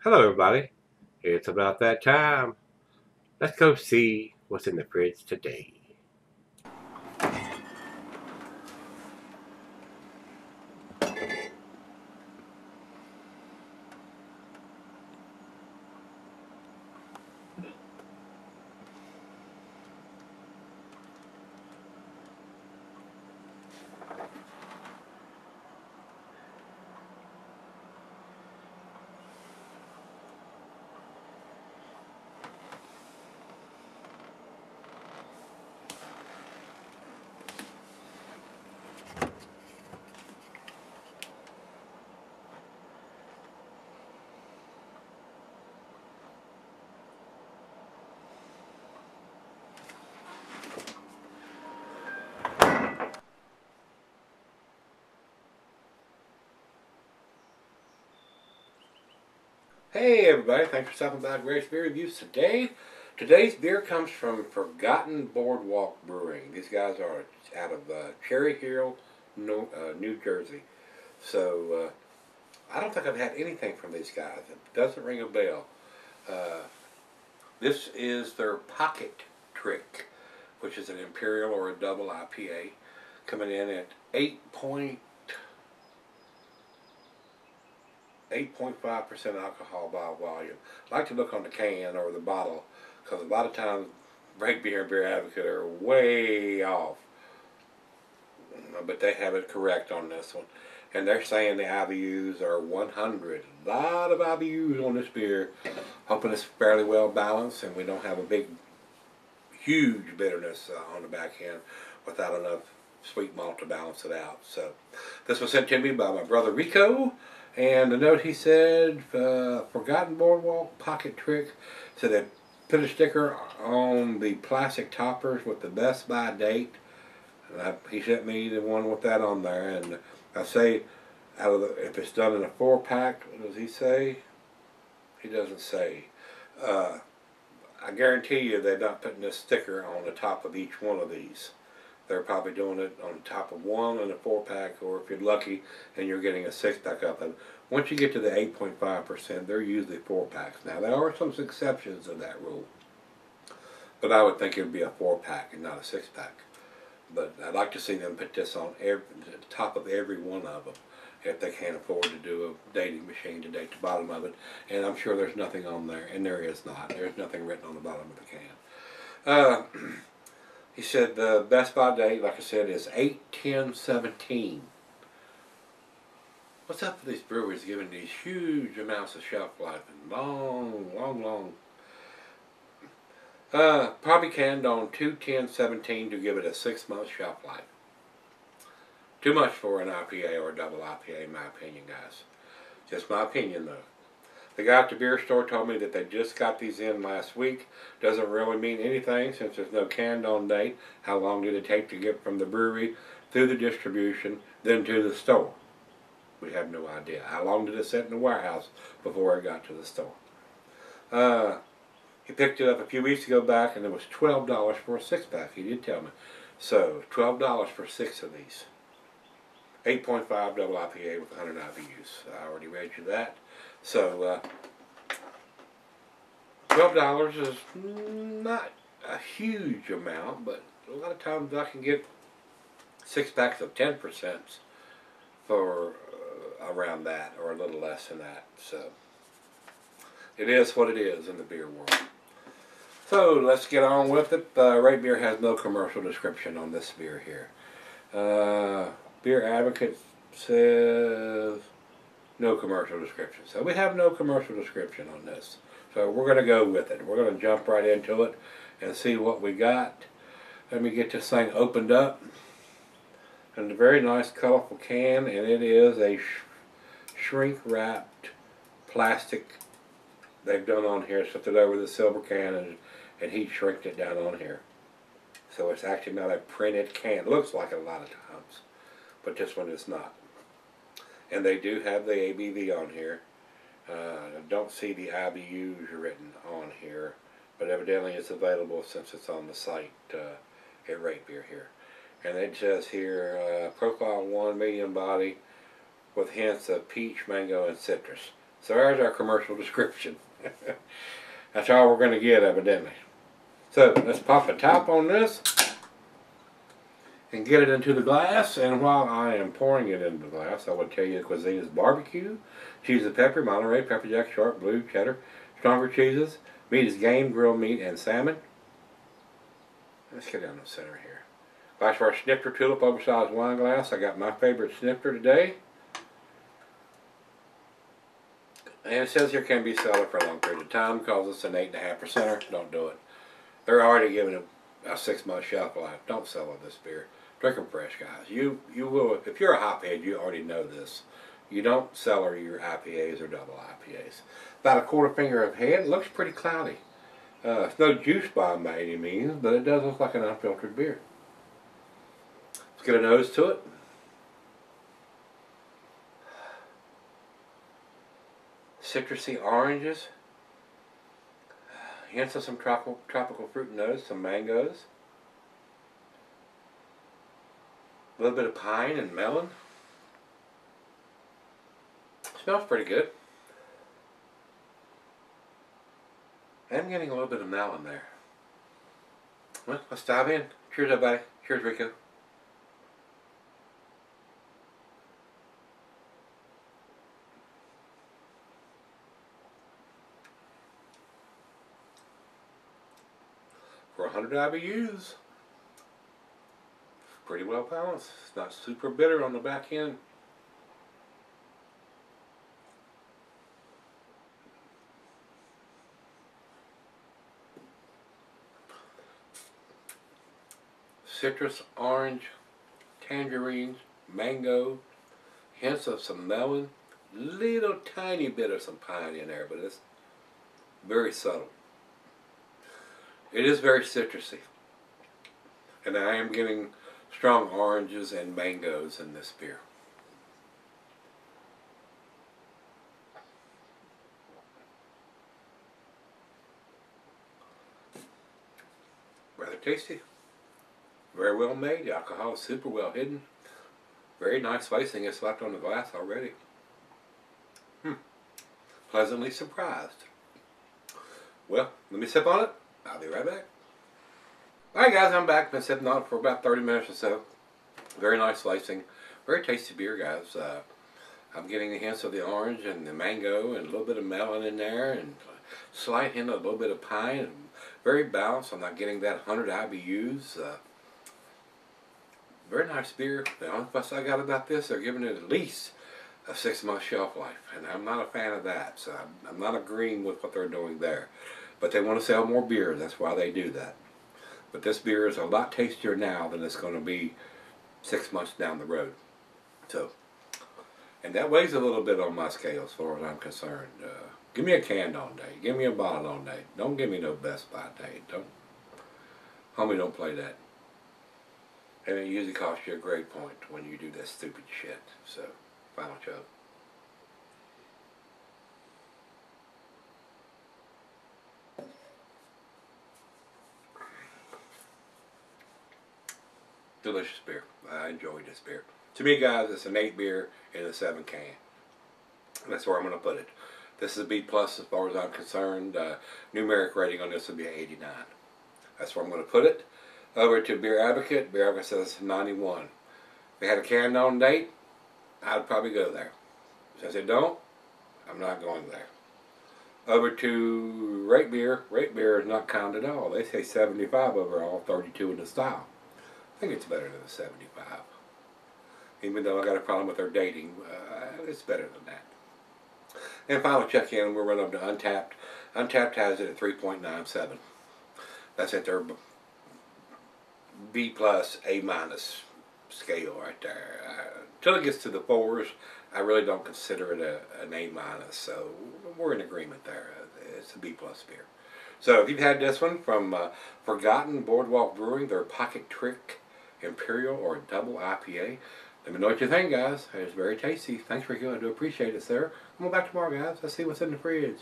Hello, everybody. It's about that time. Let's go see what's in the fridge today. Hey, everybody. Thanks for stopping by Gregsbeerreviews today. Today's beer comes from Forgotten Boardwalk Brewing. These guys are out of Cherry Hill, New Jersey. So, I don't think I've had anything from these guys. It doesn't ring a bell. This is their Pocket Trick, which is an Imperial or a double IPA, coming in at 8.5% alcohol by volume. I like to look on the can or the bottle, because a lot of times Gregsbeer and Beer Advocate are way off. But they have it correct on this one. And they're saying the IBUs are 100. A lot of IBUs on this beer. Hoping it's fairly well balanced and we don't have a big, huge bitterness on the back end without enough sweet malt to balance it out. So this was sent to me by my brother Rico. And the note he said, Forgotten Boardwalk Pocket Trick. So they put a sticker on the plastic toppers with the Best By date. And he sent me the one with that on there. And I say, if it's done in a 4-pack, what does he say? He doesn't say. I guarantee you they're not putting this sticker on the top of each one of these. They're probably doing it on top of one in a 4-pack, or if you're lucky and you're getting a 6-pack up. And once you get to the 8.5%, they're usually 4-packs. Now, there are some exceptions to that rule, but I would think it would be a 4-pack and not a 6-pack. But I'd like to see them put this on the top of every one of them if they can't afford to do a dating machine to date the bottom of it. And I'm sure there's nothing on there, and there is not. There's nothing written on the bottom of the can. He said the Best By date, like I said, is 8/10/17. What's up with these brewers giving these huge amounts of shelf life and long. Probably canned on 2/10/17 to give it a 6-month shelf life. Too much for an IPA or a double IPA, in my opinion, guys. Just my opinion, though. The guy at the beer store told me that they just got these in last week. Doesn't really mean anything since there's no canned on date. How long did it take to get from the brewery through the distribution, then to the store? We have no idea. How long did it sit in the warehouse before it got to the store? He picked it up a few weeks ago back, and it was $12 for a 6-pack. He did tell me. So, $12 for 6 of these. 8.5 double IPA with 100 IBUs. I already read you that. So, $12 is not a huge amount, but a lot of times I can get 6-packs of 10% for around that, or a little less than that. So, it is what it is in the beer world. So let's get on with it. Right Beer has no commercial description on this beer here. Beer Advocate says no commercial description. So we have no commercial description on this. So we're going to go with it. We're going to jump right into it and see what we got. Let me get this thing opened up. And a very nice colorful can, and it is a shrink wrapped plastic they've done on here. Slipped it over the silver can and heat shrinked it down on here. So it's actually not a printed can. It looks like it a lot of times, but this one is not. And they do have the ABV on here. I don't see the IBUs written on here, but evidently it's available since it's on the site at Right Beer here. And it says here, profile 1, medium body, with hints of peach, mango, and citrus. So there's our commercial description. That's all we're going to get, evidently. So let's pop the top on this and get it into the glass. And while I am pouring it into the glass, I will tell you the cuisine is barbecue, cheese and pepper, Monterey, pepper jack, sharp, blue, cheddar, stronger cheeses. Meat is game, grilled meat, and salmon. Let's get down the center here. Glass for our snifter tulip oversized wine glass. I got my favorite snifter today. And it says here can be cellar for a long period of time because it's an 8.5%er. Don't do it. They're already giving it a 6-month shelf life. Don't sell this beer. Drink them fresh, guys. You will, if you're a hophead, you already know this. You don't cellar your IPAs or double IPAs. About a quarter finger of head. It looks pretty cloudy. It's no juice bomb by any means, but it does look like an unfiltered beer. Let's get a nose to it. Citrusy oranges. Hints of some tropical fruit notes, some mangoes. A little bit of pine and melon. Smells pretty good. I'm getting a little bit of melon there. Well, let's dive in. Cheers, everybody. Cheers, Rico. For 100 IBUs, pretty well balanced. It's not super bitter on the back end. Citrus, orange, tangerines, mango, hints of some melon, little tiny bit of some pine in there, but it's very subtle. It is very citrusy, and I am getting strong oranges and mangoes in this beer. Rather tasty. Very well made. The alcohol is super well hidden. Very nice lacing is left on the glass already. Pleasantly surprised. Well, let me sip on it. I'll be right back. Alright guys, I'm back. Been sipping on it for about 30 minutes or so. Very nice lacing. Very tasty beer, guys. I'm getting the hints of the orange and the mango and a little bit of melon in there and a slight hint of a little bit of pine. And very balanced. I'm not getting that 100 IBUs. Very nice beer. The only fuss I got about this, they're giving it at least a 6-month shelf life. And I'm not a fan of that. So I'm not agreeing with what they're doing there. But they want to sell more beer. That's why they do that. But this beer is a lot tastier now than it's going to be 6 months down the road. So, and that weighs a little bit on my scale as far as I'm concerned. Give me a canned on day. Give me a bottle on day. Don't give me no Best Buy day. Homie, don't play that. And it usually costs you a grade point when you do that stupid shit. So, final chug. Delicious beer. I enjoyed this beer. To me, guys, it's an 8 beer in a 7 can. That's where I'm going to put it. This is a B+ as far as I'm concerned. Numeric rating on this would be 89. That's where I'm going to put it. Over to Beer Advocate. Beer Advocate says 91. If they had a canned on date, I'd probably go there. Since they don't, I'm not going there. Over to Rate Beer. Rate Beer is not kind at all. They say 75 overall, 32 in the style. I think it's better than a 75. Even though I got a problem with their dating, it's better than that. And final check-in, we're running up to Untapped. Untapped has it at 3.97. That's at their B+, A- scale right there. Until it gets to the 4s, I really don't consider it an A-. So we're in agreement there. It's a B+ beer. So if you've had this one from Forgotten Boardwalk Brewing, their Pocket Trick Imperial or Double IPA, let me know what you think, guys. It's very tasty. Thanks, Rico. I do appreciate it, sir. I'm going back tomorrow, guys. Let's see what's in the fridge.